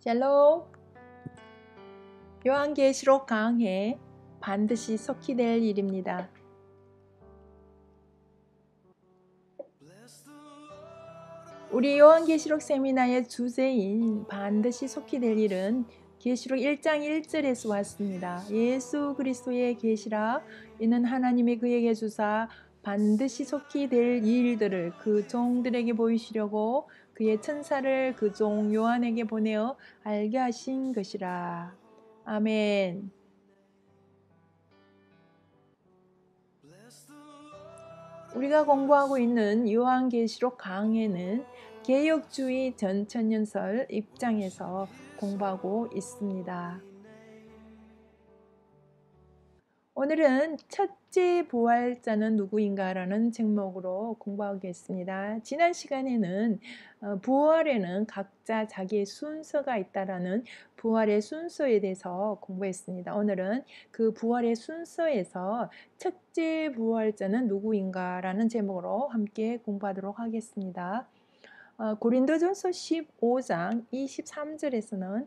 샬롬. 요한계시록 강해 반드시 속히 될 일입니다. 우리 요한계시록 세미나의 주제인 반드시 속히 될 일은 계시록 1장 1절에서 왔습니다. 예수 그리스도의 계시라 이는 하나님이 그에게 주사 반드시 속히 될 일들을 그 종들에게 보이시려고 그의 천사를 그 종 요한에게 보내어 알게 하신 것이라. 아멘. 우리가 공부하고 있는 요한계시록 강해는 개혁주의 전천년설 입장에서 공부하고 있습니다. 오늘은 첫째 부활자는 누구인가라는 제목으로 공부하겠습니다. 지난 시간에는 부활에는 각자 자기의 순서가 있다라는 부활의 순서에 대해서 공부했습니다. 오늘은 그 부활의 순서에서 첫째 부활자는 누구인가라는 제목으로 함께 공부하도록 하겠습니다. 고린도전서 15장 23절에서는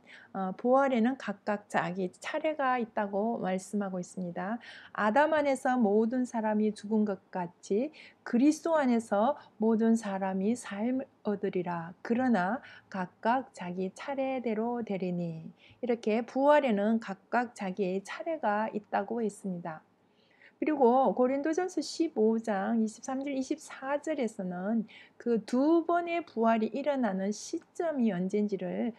부활에는 각각 자기 차례가 있다고 말씀하고 있습니다. 아담 안에서 모든 사람이 죽은 것 같이 그리스도 안에서 모든 사람이 삶을 얻으리라. 그러나 각각 자기 차례대로 되리니. 이렇게 부활에는 각각 자기의 차례가 있다고 했습니다. 그리고 고린도전서 15장 23절 24절에서는 그 두 번의 부활이 일어나는 시점이 언제인지를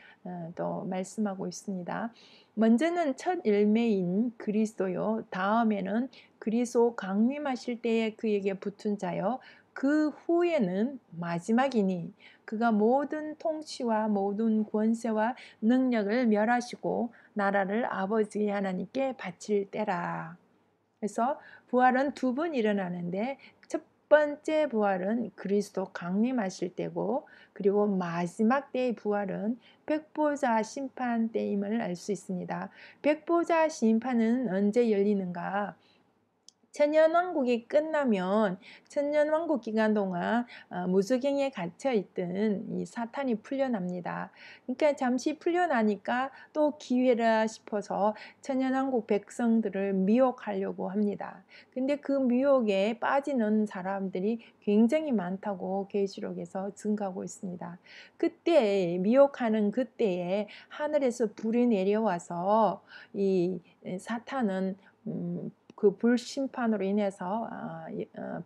또 말씀하고 있습니다. 먼저는 첫 열매인 그리스도요. 다음에는 그리스도 강림하실 때에 그에게 붙은 자요. 그 후에는 마지막이니 그가 모든 통치와 모든 권세와 능력을 멸하시고 나라를 아버지 하나님께 바칠 때라. 그래서 부활은 두 번 일어나는데 첫 번째 부활은 그리스도 강림하실 때고 그리고 마지막 때의 부활은 백보자 심판 때임을 알 수 있습니다. 백보자 심판은 언제 열리는가? 천년왕국이 끝나면 천년왕국 기간 동안 무저갱에 갇혀있던 이 사탄이 풀려납니다. 그러니까 잠시 풀려나니까 또 기회라 싶어서 천년왕국 백성들을 미혹하려고 합니다. 근데 그 미혹에 빠지는 사람들이 굉장히 많다고 계시록에서 증가하고 있습니다. 그때 미혹하는 그때에 하늘에서 불이 내려와서 이 사탄은 그 불심판으로 인해서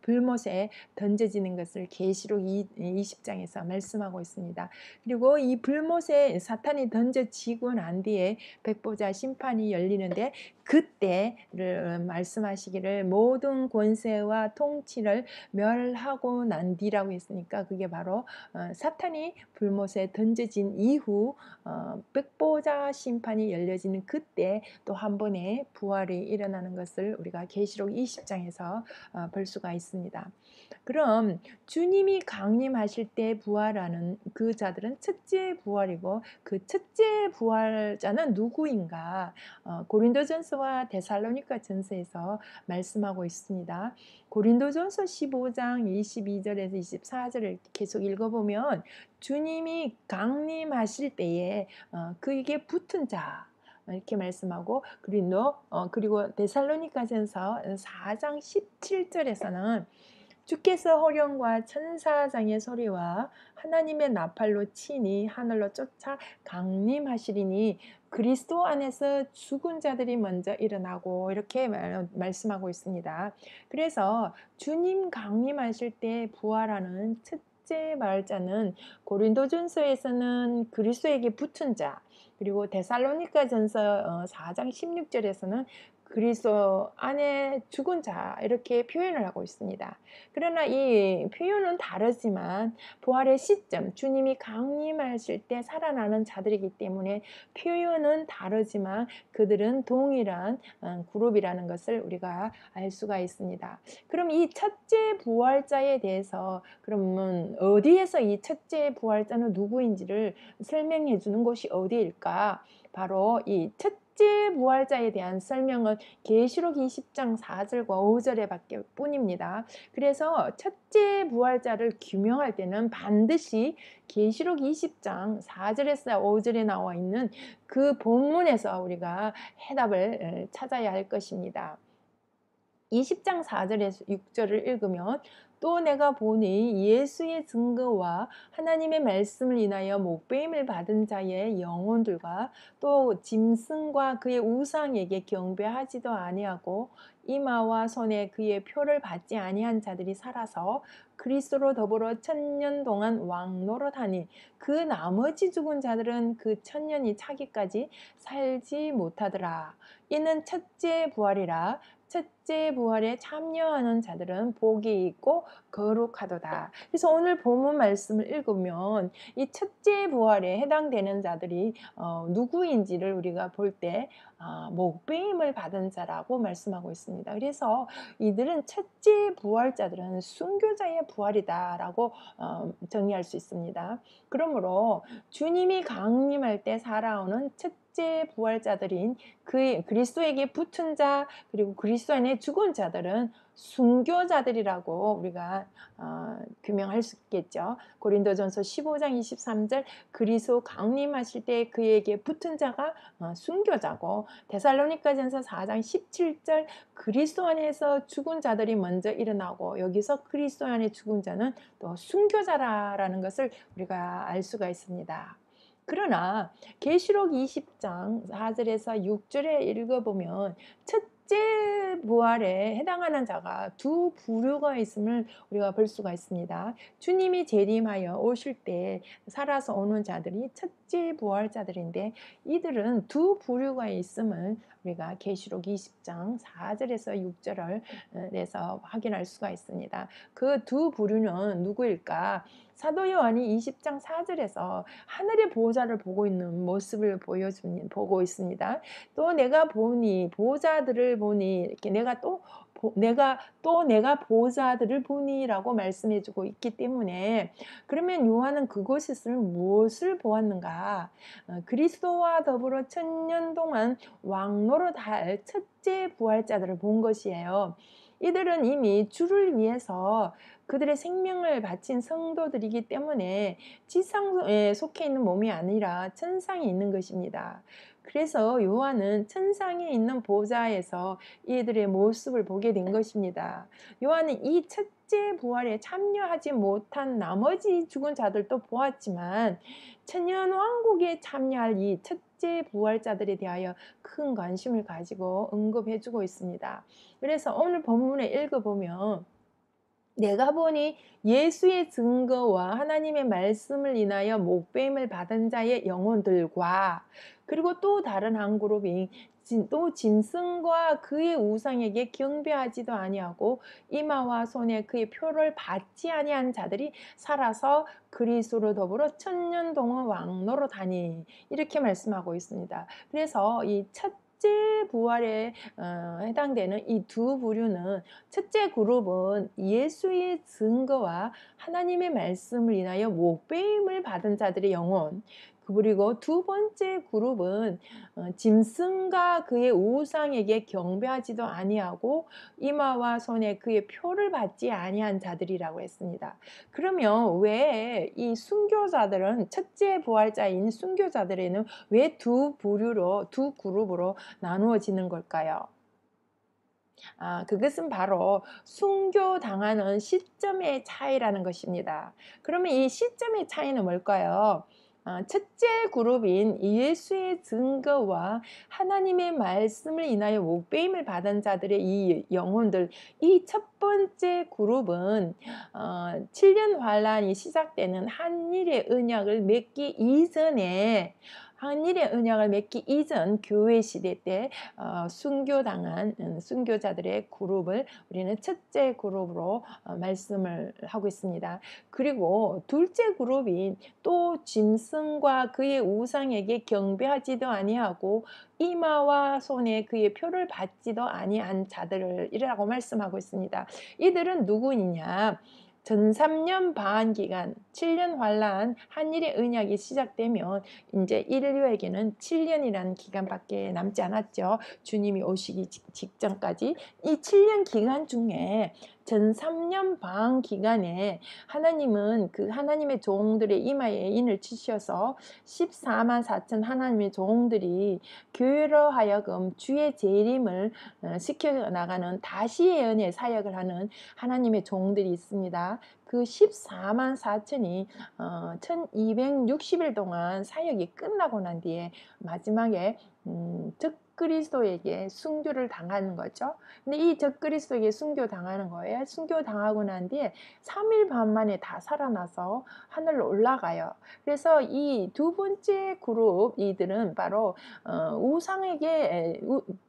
불못에 던져지는 것을 계시록 20장에서 말씀하고 있습니다. 그리고 이 불못에 사탄이 던져지고 난 뒤에 백보자 심판이 열리는데 그때를 말씀하시기를 모든 권세와 통치를 멸하고 난 뒤라고 했으니까 그게 바로 사탄이 불못에 던져진 이후 백보자 심판이 열려지는 그때 또 한 번의 부활이 일어나는 것을 우리가 계시록 20장에서 볼 수가 있습니다. 그럼 주님이 강림하실 때 부활하는 그 자들은 첫째 부활이고 그 첫째 부활자는 누구인가? 고린도전서와 데살로니가전서에서 말씀하고 있습니다. 고린도전서 15장 22절에서 24절을 계속 읽어보면 주님이 강림하실 때에 그에게 붙은 자 이렇게 말씀하고 그리고 데살로니가전서 4장 17절에서는 주께서 호령과 천사장의 소리와 하나님의 나팔로 치니 하늘로 쫓아 강림하시리니 그리스도 안에서 죽은 자들이 먼저 일어나고 이렇게 말씀하고 있습니다. 그래서 주님 강림하실 때 부활하는 첫째 말자는 고린도전서에서는 그리스도에게 붙은 자, 그리고 데살로니가전서 4장 16절에서는 그리스도 안에 죽은 자 이렇게 표현을 하고 있습니다. 그러나 이 표현은 다르지만 부활의 시점, 주님이 강림하실 때 살아나는 자들이기 때문에 표현은 다르지만 그들은 동일한 그룹이라는 것을 우리가 알 수가 있습니다. 그럼 이 첫째 부활자에 대해서 그러면 어디에서 이 첫째 부활자는 누구인지를 설명해 주는 곳이 어디일까? 바로 이 첫째 첫째 부활자에 대한 설명은 계시록 20장 4절과 5절에 밖에 뿐입니다. 그래서 첫째 부활자를 규명할 때는 반드시 계시록 20장 4절에서 5절에 나와 있는 그 본문에서 우리가 해답을 찾아야 할 것입니다. 20장 4절에서 6절을 읽으면 또 내가 보니 예수의 증거와 하나님의 말씀을 인하여 목배임을 받은 자의 영혼들과 또 짐승과 그의 우상에게 경배하지도 아니하고 이마와 손에 그의 표를 받지 아니한 자들이 살아서 그리스도로 더불어 1000년 동안 왕노릇하니 그 나머지 죽은 자들은 그 1000년이 차기까지 살지 못하더라. 이는 첫째 부활이라. 첫째 부활에 참여하는 자들은 복이 있고 거룩하도다. 그래서 오늘 본문 말씀을 읽으면 이 첫째 부활에 해당되는 자들이 누구인지를 우리가 볼 때 목배임을 받은 자라고 말씀하고 있습니다. 그래서 이들은 첫째 부활자들은 순교자의 부활이다라고 정의할 수 있습니다. 그러므로 주님이 강림할 때 살아오는 첫째 부활자들인 그리스도에게 붙은 자 그리고 그리스도 안에 죽은 자들은 순교자들이라고 우리가 규명할 수 있겠죠. 고린도전서 15장 23절 그리스도 강림하실 때 그에게 붙은 자가 순교자고 데살로니가전서 4장 17절 그리스도 안에서 죽은 자들이 먼저 일어나고 여기서 그리스도 안에 죽은 자는 또 순교자라는 것을 우리가 알 수가 있습니다. 그러나 계시록 20장 4절에서 6절에 읽어보면 첫째 부활에 해당하는 자가 두 부류가 있음을 우리가 볼 수가 있습니다. 주님이 재림하여 오실 때 살아서 오는 자들이 첫째 부활자들인데 이들은 두 부류가 있음을 우리가 계시록 20장 4절에서 6절에서 확인할 수가 있습니다. 그 두 부류는 누구일까? 사도 요한이 20장 4절에서 하늘의 보호자를 보고 있는 모습을 보고 있습니다. 또 내가 보니 보호자들을 보니 이렇게 내가 보호자들을 보니라고 말씀해주고 있기 때문에 그러면 요한은 그곳에서 무엇을 보았는가? 그리스도와 더불어 1000년 동안 왕노릇할 첫째 부활자들을 본 것이에요. 이들은 이미 주를 위해서 그들의 생명을 바친 성도들이기 때문에 지상에 속해 있는 몸이 아니라 천상에 있는 것입니다. 그래서 요한은 천상에 있는 보좌에서 이들의 모습을 보게 된 것입니다. 요한은 이 첫째 부활에 참여하지 못한 나머지 죽은 자들도 보았지만 천년 왕국에 참여할 이 첫째 부활자들에 대하여 큰 관심을 가지고 언급해주고 있습니다. 그래서 오늘 본문에 읽어보면 내가 보니 예수의 증거와 하나님의 말씀을 인하여 목배임을 받은 자의 영혼들과 그리고 또 다른 한 그룹이 또 짐승과 그의 우상에게 경배하지도 아니하고 이마와 손에 그의 표를 받지 아니한 자들이 살아서 그리스도로 더불어 1000년 동안 왕노릇하니 이렇게 말씀하고 있습니다. 그래서 이 첫째 부활에 해당되는 이 두 부류는 첫째 그룹은 예수의 증거와 하나님의 말씀을 인하여 목배임을 받은 자들의 영혼, 그리고 두 번째 그룹은 짐승과 그의 우상에게 경배하지도 아니하고 이마와 손에 그의 표를 받지 아니한 자들이라고 했습니다. 그러면 왜 이 순교자들은 첫째 부활자인 순교자들에는 왜 두 그룹으로 나누어지는 걸까요? 그것은 바로 순교당하는 시점의 차이라는 것입니다. 그러면 이 시점의 차이는 뭘까요? 첫째 그룹인 예수의 증거와 하나님의 말씀을 인하여 목배임을 받은 자들의 이 영혼들, 이 첫 번째 그룹은 7년 환란이 시작되는 한일의 언약을 맺기 이전에 교회 시대 때 순교당한 순교자들의 그룹을 우리는 첫째 그룹으로 말씀을 하고 있습니다. 그리고 둘째 그룹인 또 짐승과 그의 우상에게 경배하지도 아니하고 이마와 손에 그의 표를 받지도 아니한 자들이라고 말씀하고 있습니다. 이들은 누구이냐? 전 3년 반 기간 7년 환란 한일의 언약이 시작되면 이제 인류에게는 7년이라는 기간밖에 남지 않았죠. 주님이 오시기 직전까지. 이 7년 기간 중에 전 3년 반 기간에 하나님은 그 하나님의 종들의 이마에 인을 치셔서 14만 4천 하나님의 종들이 교회로 하여금 주의 재림을 시켜나가는 다시의 은혜 사역을 하는 하나님의 종들이 있습니다. 그 14만 4천이 1260일 동안 사역이 끝나고 난 뒤에 마지막에 적그리스도에게 순교를 당하는 거죠. 근데 이 적그리스도에게 순교 당하는 거예요. 순교 당하고 난 뒤에 3일 반 만에 다 살아나서 하늘로 올라가요. 그래서 이 두 번째 그룹 이들은 바로 우상에게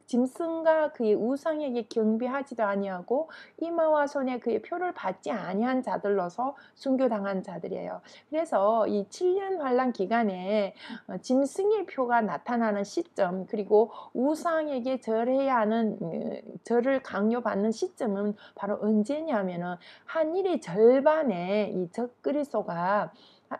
짐승과 그의 우상에게 경배하지도 아니하고 이마와 손에 그의 표를 받지 아니한 자들로서 순교당한 자들이에요. 그래서 이 7년 환란 기간에 짐승의 표가 나타나는 시점, 그리고 우상에게 절해야 하는 절을 강요받는 시점은 바로 언제냐면은 한일의 절반에 이 적그리스도가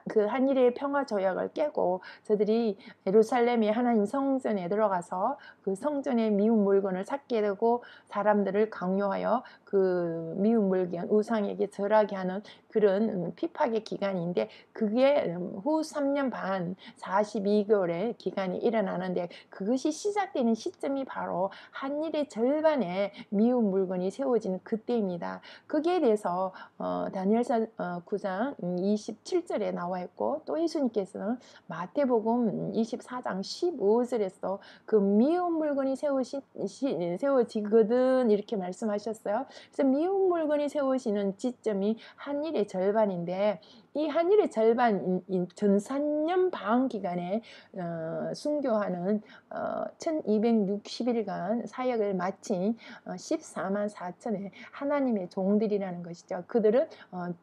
그 한일의 평화 조약을 깨고 저들이 예루살렘의 하나님 성전에 들어가서 그 성전의 미운 물건을 찾게 되고 사람들을 강요하여 그 미운 물건 우상에게 절하게 하는 그런 핍박의 기간인데, 그게 후 3년 반 42개월의 기간이 일어나는데, 그것이 시작되는 시점이 바로 한일의 절반에 미운 물건이 세워지는 그때입니다. 거기에 대해서 다니엘서 9장 27절에 나와 있고, 또 예수님께서는 마태복음 24장 15절에서 그 미운 물건이 세워지거든 이렇게 말씀하셨어요. 그래서 미운 물건이 세워지는 지점이 한일의 절반인데, 이 한일의 절반 전 3년 반 기간에 순교하는 1260일간 사역을 마친 14만 4천의 하나님의 종들이라는 것이죠. 그들은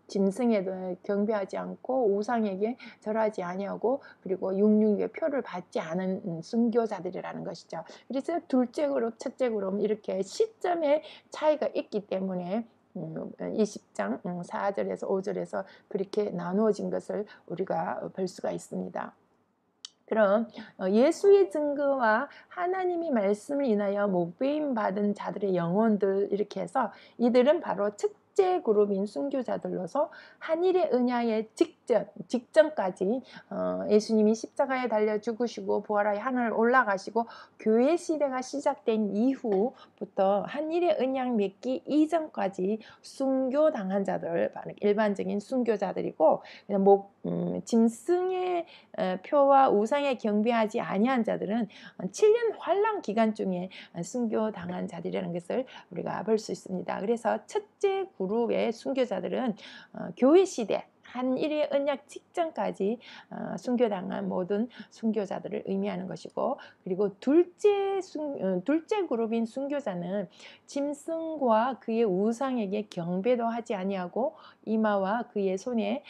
짐승에도 경배하지 않고 우상에게 절하지 아니하고, 그리고 육육의 표를 받지 않은 순교자들이라는 것이죠. 그래서 둘째 그룹, 첫째 그룹 이렇게 시점의 차이가 있기 때문에 20장 4절에서 5절에서 그렇게 나누어진 것을 우리가 볼 수가 있습니다. 그럼 예수의 증거와 하나님의 말씀을 인하여 목배임 받은 자들의 영혼들, 이렇게 해서 이들은 바로 첫째 그룹인 순교자들로서 한일의 언약의 직전까지 예수님이 십자가에 달려 죽으시고 부활하여 하늘 올라가시고 교회 시대가 시작된 이후부터 한일의 언약 맺기 이전까지 순교당한 자들, 일반적인 순교자들이고, 짐승의 표와 우상에 경배하지 아니한 자들은 7년 환란 기간 중에 순교당한 자들이라는 것을 우리가 볼 수 있습니다. 그래서 첫째 그룹의 순교자들은 교회 시대 한일의 언약 직전까지 순교당한 모든 순교자들을 의미하는 것이고, 그리고 둘째 그룹인 순교자는 짐승과 그의 우상에게 경배도 하지 아니하고 이마와 그의 손에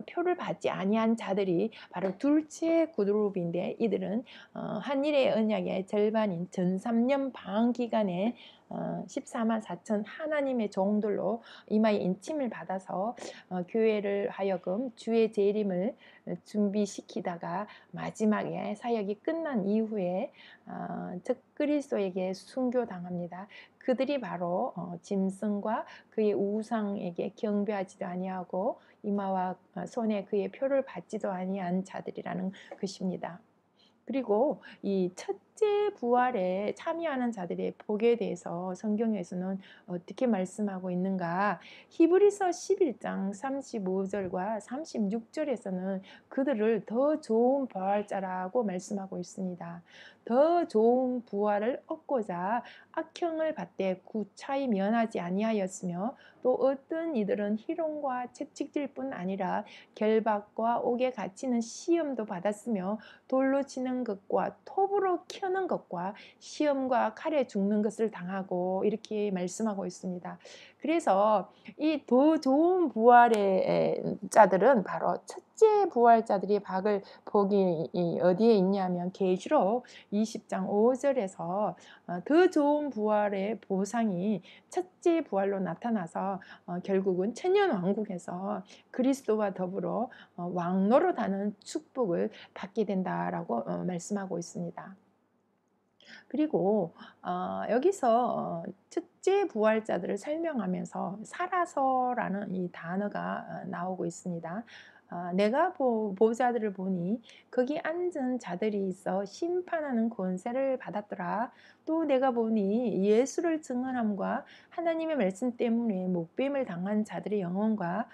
표를 받지 아니한 자들이 바로 둘째 그룹인데, 이들은 한일의 언약의 절반인 전 3년 반 기간에 14만 4천 하나님의 종들로 이마에 인침을 받아서 교회를 하여금 주의 재림을 준비시키다가 마지막에 사역이 끝난 이후에 적그리스도에게 순교당합니다. 그들이 바로 짐승과 그의 우상에게 경배하지도 아니하고 이마와 손에 그의 표를 받지도 아니한 자들이라는 것입니다. 그리고 이 첫째 부활에 참여하는 자들의 복에 대해서 성경에서는 어떻게 말씀하고 있는가? 히브리서 11장 35절과 36절에서는 그들을 더 좋은 부활자라고 말씀하고 있습니다. 더 좋은 부활을 얻고자 악형을 받되 구차히 면하지 아니하였으며, 또 어떤 이들은 희롱과 채찍질 뿐 아니라 결박과 옥에 갇히는 시험도 받았으며 돌로 치는 것과 톱으로 펴는 것과 시험과 칼에 죽는 것을 당하고 이렇게 말씀하고 있습니다. 그래서 이 더 좋은 부활의 자들은 바로 첫째 부활자들이 박을 복이 어디에 있냐면 계시록 20장 5절에서 더 좋은 부활의 보상이 첫째 부활로 나타나서 결국은 천년 왕국에서 그리스도와 더불어 왕노릇하는 축복을 받게 된다라고 말씀하고 있습니다. 그리고 여기서 첫째 부활자들을 설명하면서 살아서라는 이 단어가 나오고 있습니다. 내가 보자들을 보니 거기 앉은 자들이 있어 심판하는 권세를 받았더라. 또 내가 보니 예수를 증언함과 하나님의 말씀 때문에 목뱀을 당한 자들의 영혼과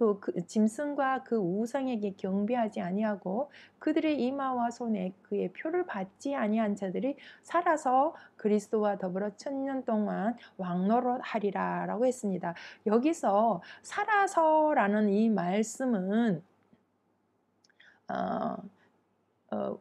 또 그 짐승과 그 우상에게 경배하지 아니하고 그들의 이마와 손에 그의 표를 받지 아니한 자들이 살아서 그리스도와 더불어 천년 동안 왕노릇하리라라고 했습니다. 여기서 살아서라는 이 말씀은 어, 어,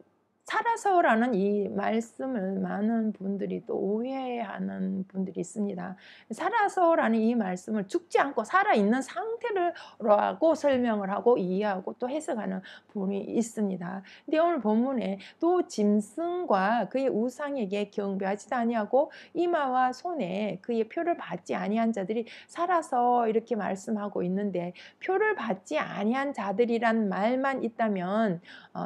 살아서라는 이 말씀을 많은 분들이 또 오해하는 분들이 있습니다. 살아서라는 이 말씀을 죽지 않고 살아있는 상태라고 설명을 하고 이해하고 또 해석하는 분이 있습니다. 근데 오늘 본문에 또 짐승과 그의 우상에게 경배하지도 아니하고 이마와 손에 그의 표를 받지 아니한 자들이 살아서 이렇게 말씀하고 있는데, 표를 받지 아니한 자들이란 말만 있다면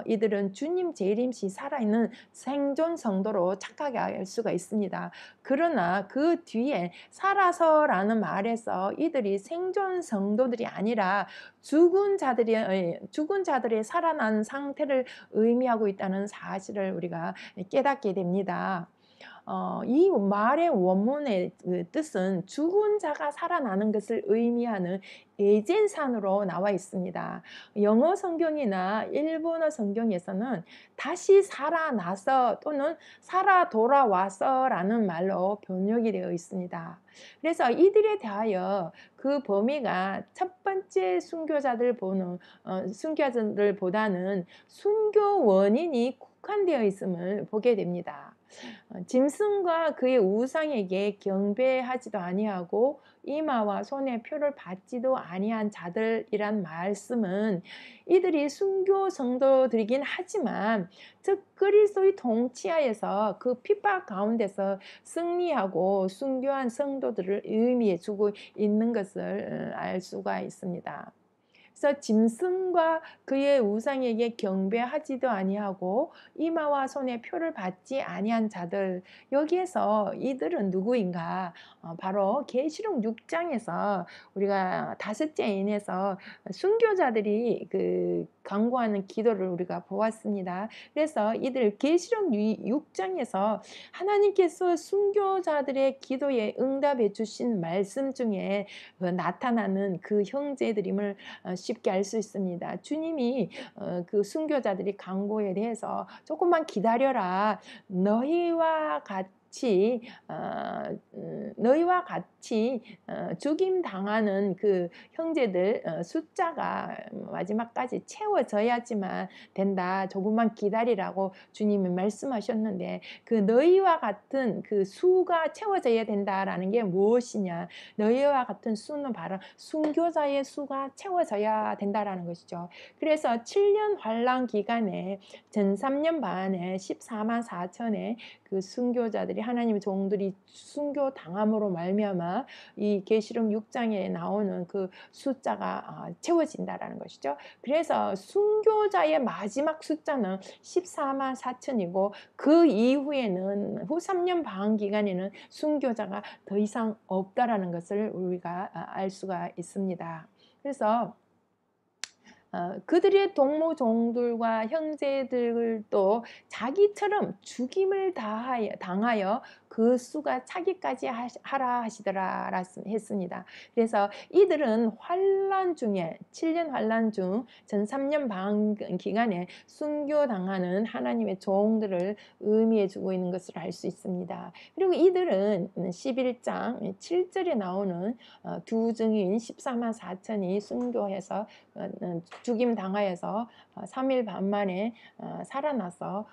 이들은 주님 재림시 살아있는 생존 성도로 착각해 할 수가 있습니다. 그러나 그 뒤에 살아서라는 말에서 이들이 생존 성도들이 아니라 죽은 자들의 살아난 상태를 의미하고 있다는 사실을 우리가 깨닫게 됩니다. 이 말의 원문의 뜻은 죽은 자가 살아나는 것을 의미하는 에젠산으로 나와 있습니다. 영어 성경이나 일본어 성경에서는 다시 살아나서 또는 살아 돌아와서라는 말로 번역이 되어 있습니다. 그래서 이들에 대하여 그 범위가 첫 번째 순교자들보다는 순교 원인이 국한되어 있음을 보게 됩니다. 짐승과 그의 우상에게 경배하지도 아니하고 이마와 손에 표를 받지도 아니한 자들이란 말씀은 이들이 순교 성도들이긴 하지만 즉 그리스도의 통치하에서 그 핍박 가운데서 승리하고 순교한 성도들을 의미해 주고 있는 것을 알 수가 있습니다. 그래서 짐승과 그의 우상에게 경배하지도 아니하고 이마와 손에 표를 받지 아니한 자들, 여기에서 이들은 누구인가? 바로 계시록 6장에서 우리가 다섯째 인에서 순교자들이 간구하는 기도를 우리가 보았습니다. 그래서 이들 계시록 6장에서 하나님께서 순교자들의 기도에 응답해 주신 말씀 중에 나타나는 그 형제들임을 쉽게 알 수 있습니다. 주님이 그 순교자들이 간구에 대해서 조금만 기다려라. 너희와 같이 죽임 당하는 그 형제들 숫자가 마지막까지 채워져야지만 된다. 조금만 기다리라고 주님이 말씀하셨는데, 그 너희와 같은 그 수가 채워져야 된다라는 게 무엇이냐? 너희와 같은 수는 바로 순교자의 수가 채워져야 된다라는 것이죠. 그래서 7년 환란 기간에 전 3년 반에 14만 4천의 그 순교자들이, 하나님의 종들이 순교 당함으로 말미암아 이 계시록 6장에 나오는 그 숫자가 채워진다라는 것이죠. 그래서 순교자의 마지막 숫자는 14만 4천이고 그 이후에는 후 3년 반 기간에는 순교자가 더 이상 없다라는 것을 우리가 알 수가 있습니다. 그래서 그들의 동무종들과 형제들도 자기처럼 죽임을 당하여 그 수가 차기까지 하라 하시더라 했습니다. 그래서 이들은 환란 중에 7년 환란 중 전 3년 반 기간에 순교당하는 하나님의 종들을 의미해 주고 있는 것을 알 수 있습니다. 그리고 이들은 11장 7절에 나오는 두 증인 14만 4천이 순교해서 죽임 당하여서 3일 반 만에 살아나서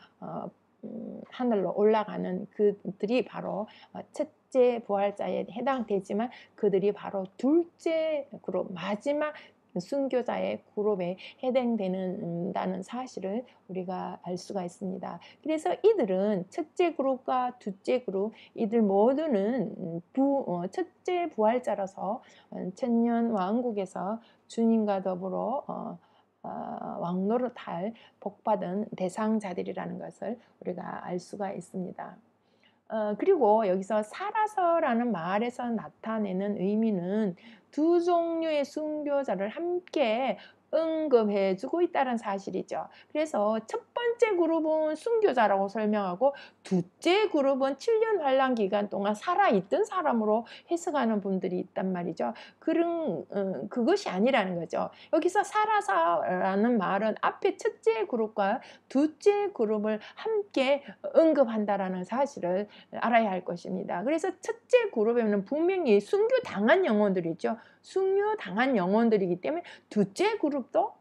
하늘로 올라가는 그들이 바로 첫째 부활자에 해당되지만 그들이 바로 둘째 그룹, 마지막 순교자의 그룹에 해당되는다는 사실을 우리가 알 수가 있습니다. 그래서 이들은 첫째 그룹과 둘째 그룹, 이들 모두는 첫째 부활자라서 천년 왕국에서 주님과 더불어 왕노릇할 복받은 대상자들이라는 것을 우리가 알 수가 있습니다. 그리고 여기서 살아서라는 말에서 나타내는 의미는 두 종류의 순교자를 함께 언급해주고 있다는 사실이죠. 그래서 첫 번째 그룹은 순교자라고 설명하고 둘째 그룹은 7년 환란 기간 동안 살아있던 사람으로 해석하는 분들이 있단 말이죠. 그것이 아니라는 거죠. 여기서 살아서라는 말은 앞에 첫째 그룹과 둘째 그룹을 함께 언급한다라는 사실을 알아야 할 것입니다. 그래서 첫째 그룹에는 분명히 순교당한 영혼들이죠. 순교당한 영혼들이기 때문에 둘째 그룹도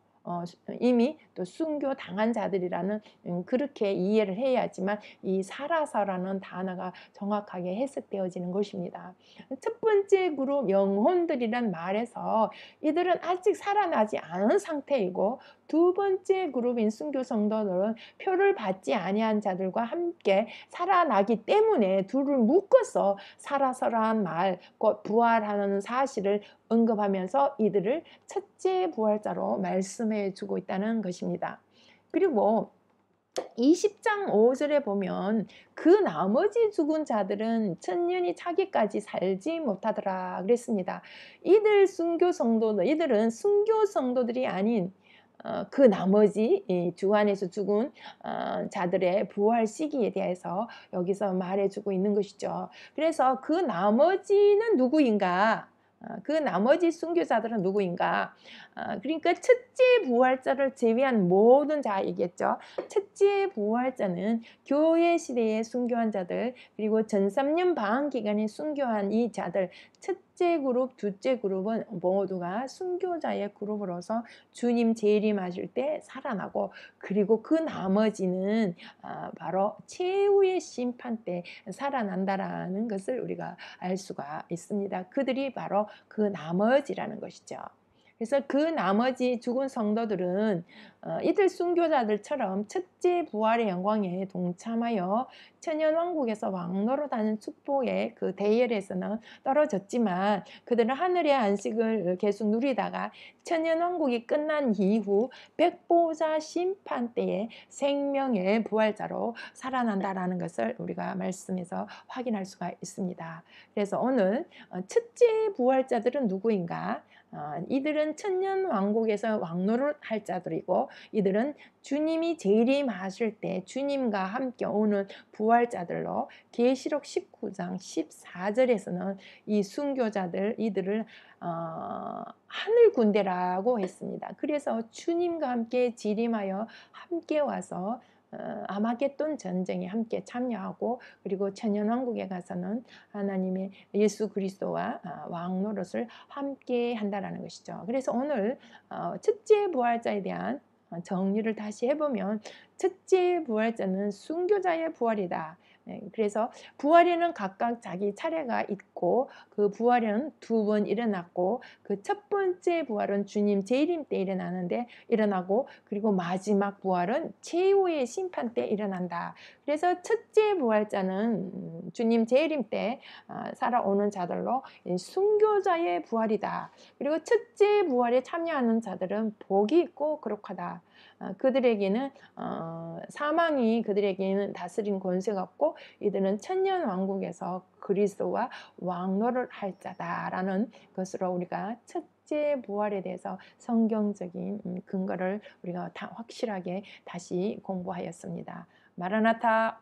이미 또 순교당한 자들이라는 그렇게 이해를 해야지만 이 살아서라는 단어가 정확하게 해석되어지는 것입니다. 첫 번째 그룹 영혼들이란 말에서 이들은 아직 살아나지 않은 상태이고 두 번째 그룹인 순교 성도들은 표를 받지 아니한 자들과 함께 살아나기 때문에 둘을 묶어서 살아서라는 말, 곧 부활하는 사실을 언급하면서 이들을 첫째 부활자로 말씀해 주고 있다는 것입니다. 그리고 20장 5절에 보면 그 나머지 죽은 자들은 천년이 차기까지 살지 못하더라 그랬습니다. 이들은 순교 성도들이 아닌 그 나머지 주 안에서 죽은 자들의 부활 시기에 대해서 여기서 말해주고 있는 것이죠. 그래서 그 나머지는 누구인가? 그 나머지 순교자들은 누구인가? 그러니까 첫째 부활자를 제외한 모든 자이겠죠. 첫째 부활자는 교회 시대에 순교한 자들, 그리고 전 3년 방한 기간에 순교한 이 자들, 첫째 그룹, 둘째 그룹은 모두가 순교자의 그룹으로서 주님 재림하실 때 살아나고, 그리고 그 나머지는 바로 최후의 심판 때 살아난다라는 것을 우리가 알 수가 있습니다. 그들이 바로 그 나머지라는 것이죠. 그래서 그 나머지 죽은 성도들은 이들 순교자들처럼 첫째 부활의 영광에 동참하여 천년왕국에서 왕노릇하는 축복의 그 대열에서는 떨어졌지만 그들은 하늘의 안식을 계속 누리다가 천년왕국이 끝난 이후 백보자 심판 때에 생명의 부활자로 살아난다라는 것을 우리가 말씀에서 확인할 수가 있습니다. 그래서 오늘 첫째 부활자들은 누구인가? 이들은 천년 왕국에서 왕노를 할 자들이고 이들은 주님이 재림하실 때 주님과 함께 오는 부활자들로 계시록 19장 14절에서는 이 순교자들 이들을 하늘 군대라고 했습니다. 그래서 주님과 함께 재림하여 함께 와서 아마겟돈 전쟁에 함께 참여하고 그리고 천년왕국에 가서는 하나님의 예수 그리스도와 왕 노릇을 함께 한다라는 것이죠. 그래서 오늘 첫째 부활자에 대한 정리를 다시 해보면 첫째 부활자는 순교자의 부활이다. 그래서 부활에는 각각 자기 차례가 있고 그 부활은 두 번 일어났고 그 첫 번째 부활은 주님 재림 때 일어나고 그리고 마지막 부활은 최후의 심판 때 일어난다. 그래서 첫째 부활자는 주님 재림 때 살아오는 자들로 순교자의 부활이다. 그리고 첫째 부활에 참여하는 자들은 복이 있고 거룩하다. 그들에게는 사망이 그들에게는 다스린 권세가 없고 이들은 천년 왕국에서 그리스도와 왕노를 할 자다라는 것으로 우리가 첫째 부활에 대해서 성경적인 근거를 우리가 다 확실하게 다시 공부하였습니다. 마라나타.